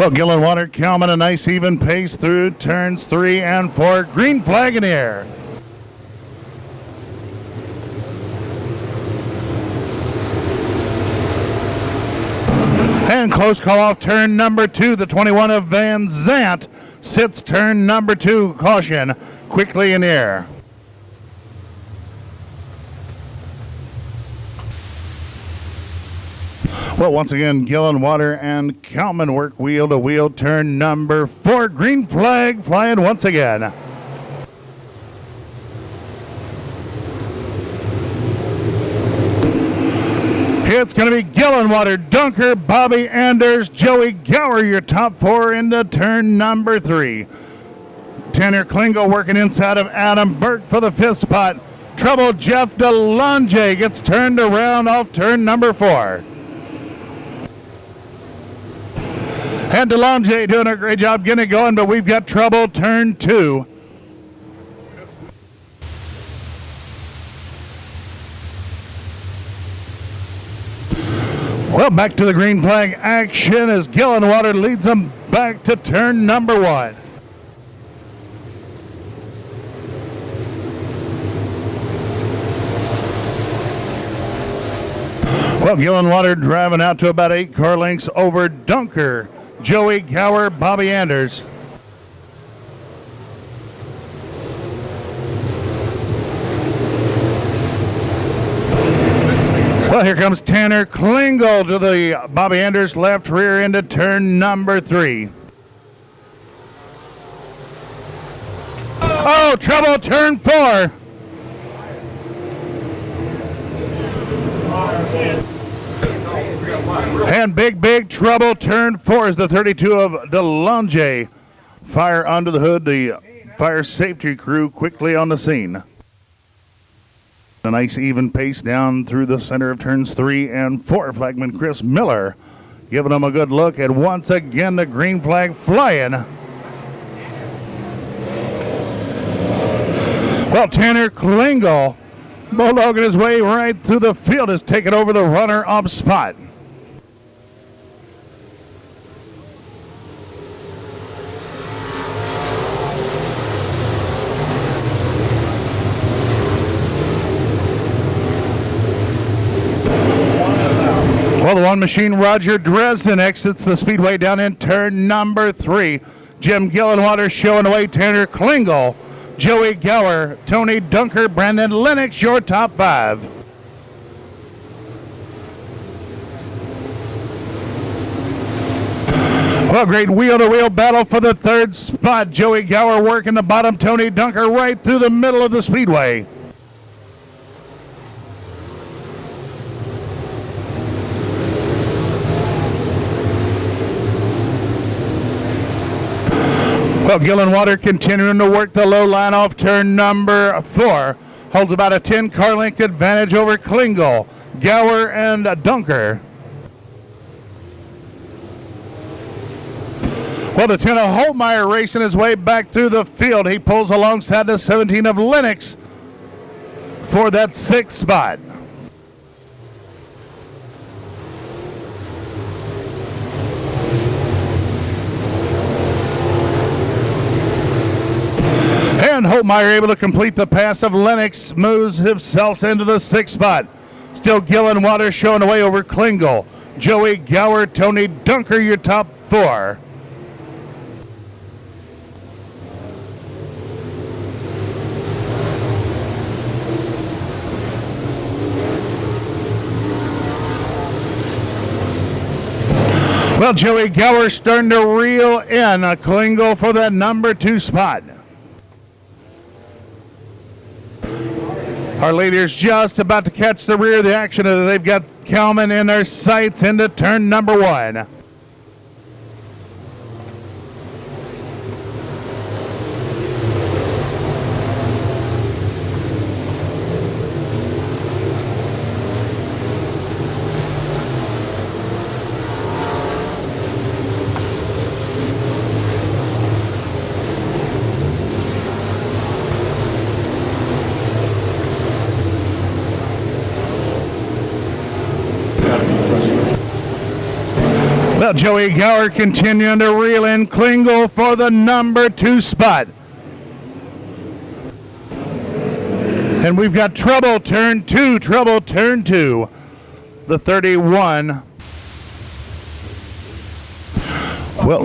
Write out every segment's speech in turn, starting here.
Well, Gillenwater, Kalman, a nice even pace through turns 3 and 4. Green flag in the air. And close call off turn number 2. The 21 of Van Zant sits turn number 2. Caution quickly in the air. Well, once again, Gillenwater and Kalman work wheel to wheel turn number 4. Green flag flying once again. It's going to be Gillenwater, Dunker, Bobby Anders, Joey Gower, your top 4 into turn number 3. Tanner Klingle working inside of Adam Burke for the 5th spot. Trouble Jeff DeLonge gets turned around off turn number 4. And DeLonge doing a great job getting it going, but we've got trouble turn 2. Well, back to the green flag action as Gillenwater leads them back to turn number 1. Well, Gillenwater driving out to about 8 car lengths over Dunker, Joey Gower, Bobby Anders. Well, here comes Tanner Klingle to the Bobby Anders left rear into turn number 3. Oh, trouble turn 4. And big trouble turn 4 is the 32 of DeLonge. Fire under the hood. The fire safety crew quickly on the scene. A nice even pace down through the center of turns 3 and 4. Flagman Chris Miller giving them a good look. And once again, the green flag flying. Well, Tanner Klingle, bulldogging his way right through the field, has taken over the runner-up spot. Well, the one machine, Roger Dresden, exits the speedway down in turn number 3. Jim Gillenwater showing away Tanner Klingle, Joey Gower, Tony Dunker, Brandon Lennox, your top 5. Well, great wheel-to-wheel battle for the 3rd spot. Joey Gower working the bottom, Tony Dunker right through the middle of the speedway. Well, Gillenwater continuing to work the low line off turn number 4. Holds about a 10 car length advantage over Klingle, Gower, and Dunker. Well, the 10 of Holtmeyer racing his way back through the field. He pulls alongside the 17 of Lennox for that 6th spot. And Holtmeyer able to complete the pass of Lennox, moves himself into the 6th spot. Still Gillenwater showing away over Klingle, Joey Gower, Tony Dunker, your top 4. Well, Joey Gower starting to reel in a Klingle for that number 2 spot. Our leaders just about to catch the rear of the action as they've got Kalman in their sights into turn number 1. Well, Joey Gower continuing to reel in Klingel for the number 2 spot. And we've got trouble turn 2, the 31. Well,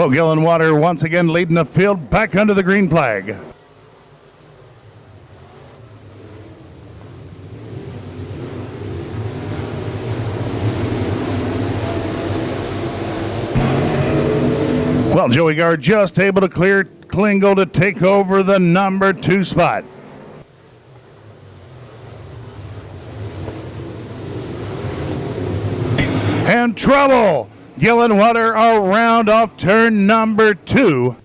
Gillenwater once again leading the field back under the green flag. Well, Joey Gower just able to clear Klingel to take over the number 2 spot. And trouble. Gillenwater around off turn number 2.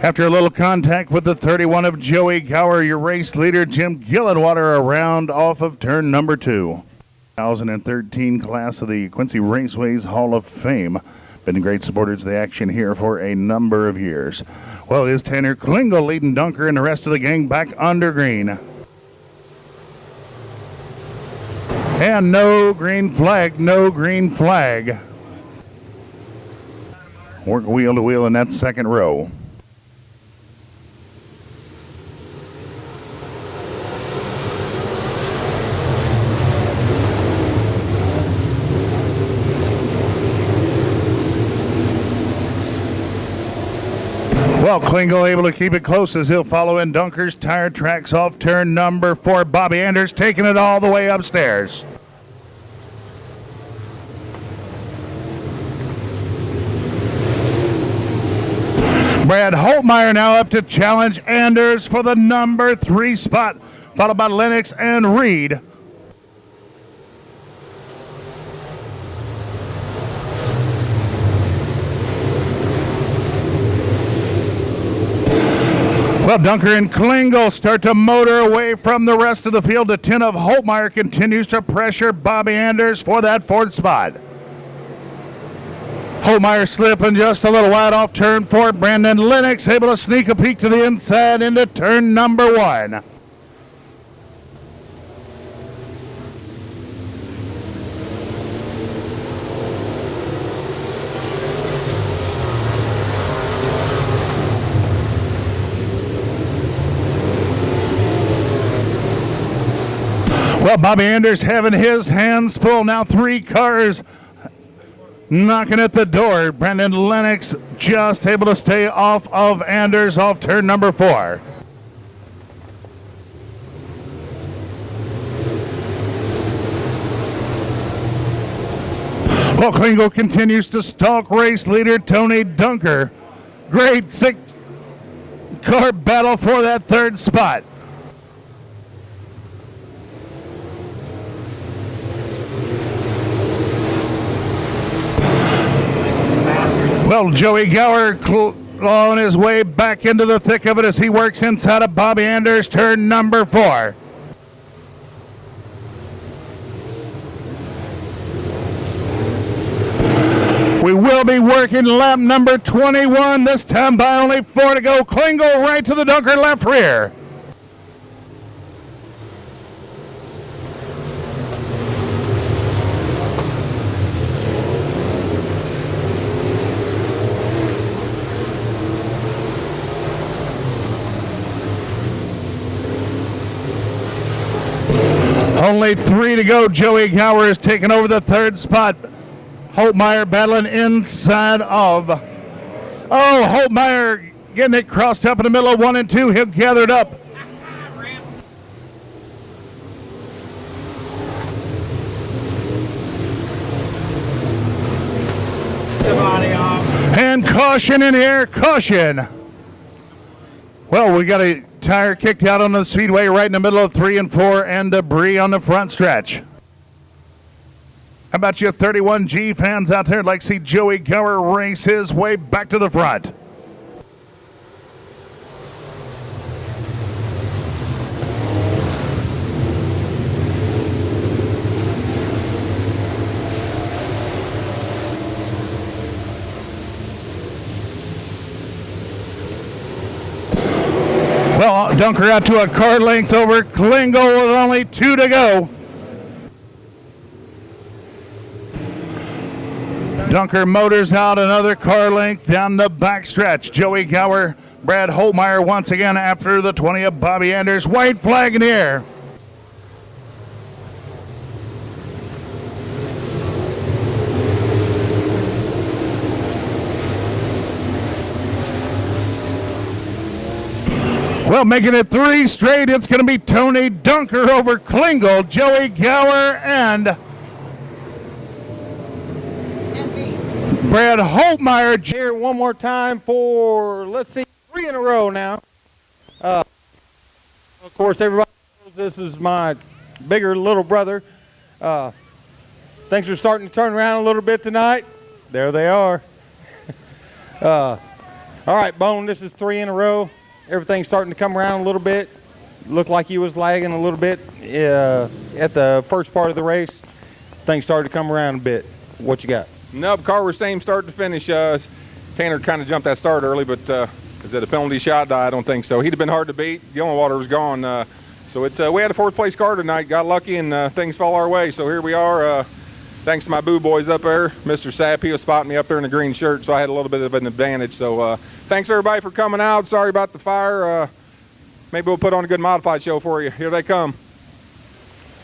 After a little contact with the 31 of Joey Gower, your race leader Jim Gillenwater around off of turn number 2. 2013 class of the Quincy Raceways Hall of Fame. Been great supporters of the action here for a number of years. Well, it is Tanner Klingel leading Dunker and the rest of the gang back under green. And no green flag. Work wheel to wheel in that second row. Well, Klingel able to keep it close as he'll follow in Dunker's tire tracks off turn number 4. Bobby Anders taking it all the way upstairs. Brad Holtmeyer now up to challenge Anders for the number 3 spot, followed by Lennox and Reed. Well, Dunker and Klingel start to motor away from the rest of the field. The 10 of Holtmeyer continues to pressure Bobby Anders for that 4th spot. Holtmeyer slipping just a little wide off turn 4. Brandon Lennox able to sneak a peek to the inside into turn number 1. Well, Bobby Anders having his hands full. Now 3 cars knocking at the door. Brandon Lennox just able to stay off of Anders off turn number 4. Well, Klingel continues to stalk race leader Tony Dunker. Great 6-car battle for that 3rd spot. Well, Joey Gower on his way back into the thick of it as he works inside of Bobby Anders, turn number 4. We will be working lap number 21, this time by only 4 to go. Klingel right to the Dunker left rear. Only 3 to go. Joey Gower is taking over the 3rd spot. Holtmeyer battling inside of. Oh, Holtmeyer getting it crossed up in the middle of 1 and 2. He'll gather it up. And caution in here, caution. Well, we got a tire kicked out on the speedway right in the middle of 3 and 4 and debris on the front stretch. How about you 31G fans out there? I'd like to see Joey Gower race his way back to the front. Dunker out to a car length over Klingel with only 2 to go. Dunker motors out another car length down the backstretch. Joey Gower, Brad Holtmeyer once again after the 20 of Bobby Anders. White flag in the air. Well, making it 3 straight, it's going to be Tony Dunker over Klingel, Joey Gower, and Brad Holtmeyer. Here one more time for, let's see, 3 in a row now. Of course, everybody knows this is my bigger little brother. Things are starting to turn around a little bit tonight. There they are. All right, Bone, this is 3 in a row. Everything's starting to come around a little bit. Looked like he was lagging a little bit at the first part of the race. Things started to come around a bit. What you got? Nope, car was same start to finish. Tanner kind of jumped that start early, but is it a penalty shot? I don't think so. He'd have been hard to beat. Gillenwater was gone. So we had a 4th place car tonight. Got lucky and things fell our way. So here we are. Thanks to my boo boys up there. Mr. Sapp, he was spotting me up there in the green shirt, so I had a little bit of an advantage. So thanks everybody for coming out. Sorry about the fire. Maybe we'll put on a good modified show for you. Here they come.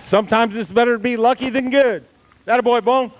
Sometimes it's better to be lucky than good. Attaboy, Bone.